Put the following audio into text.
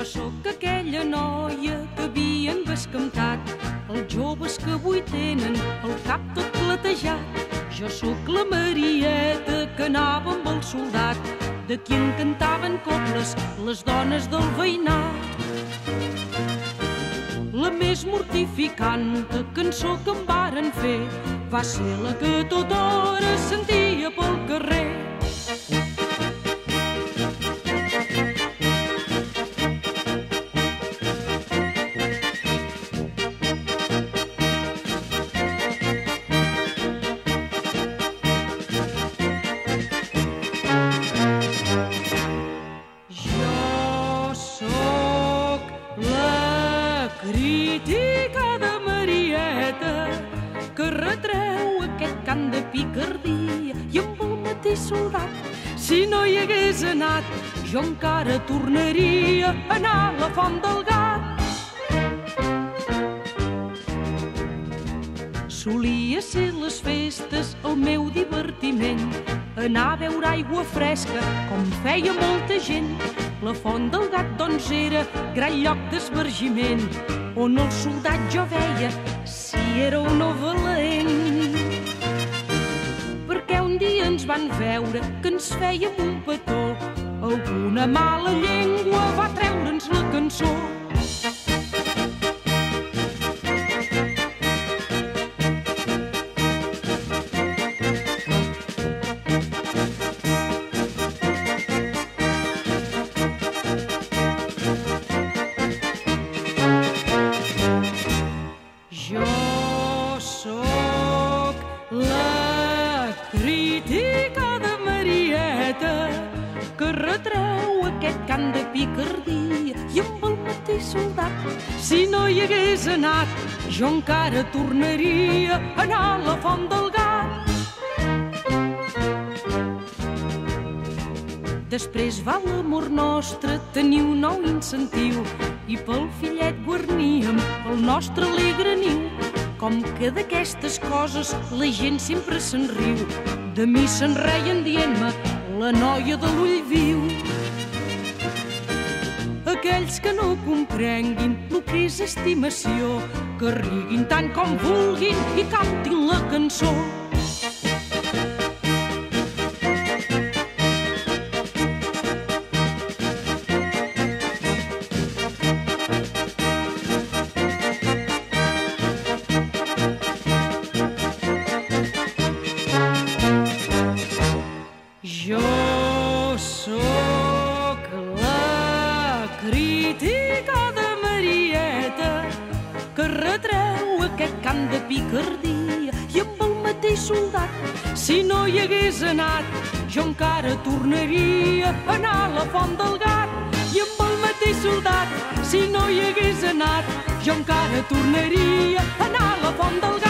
Jo sóc aquella noia que havien bescantat els joves que avui tenen el cap tot platejat. Jo sóc la Marieta que anava amb el soldat, de qui en cantaven coples les dones del veïnat. La més mortificant cançó que em varen fer va ser la que a tota hora sentia pel carrer. Crítica de Marieta que retreu aquest cant de picardia, i amb el mateix soldat, si no hi hagués anat, jo encara tornaria a anar a la Font del Gat. Solia ser les festes el meu divertiment, anar a beure aigua fresca com feia molta gent. La Font del Gat, doncs, era gran lloc d'esbargiment, on el soldat jo veia si era o no valent. Perquè un dia ens van veure que ens fèiem un petó, alguna mala llengua va treure'ns la cançó. Jo sóc la crítica de Marieta que retreu aquest cant de picardia, i amb el mateix soldat, si no hi hagués anat, jo encara tornaria a anar a la Font del Gat. Després va l'amor nostre tenir un nou incentiu, i pel fillet guarníem el nostre alegre niu. Com que d'aquestes coses la gent sempre se'n riu, de mi se'n reien dient-me la noia de l'ull viu. Aquells que no comprenguin el que és estimació, que riguin tant com vulguin i cantin la cançó. Jo sóc la crítica de Marieta que retreu aquest cant de picardia, i amb el mateix soldat, si no hi hagués anat, jo encara tornaria a anar a la Font del Gat. I amb el mateix soldat, si no hi hagués anat, jo encara tornaria a anar a la Font del Gat.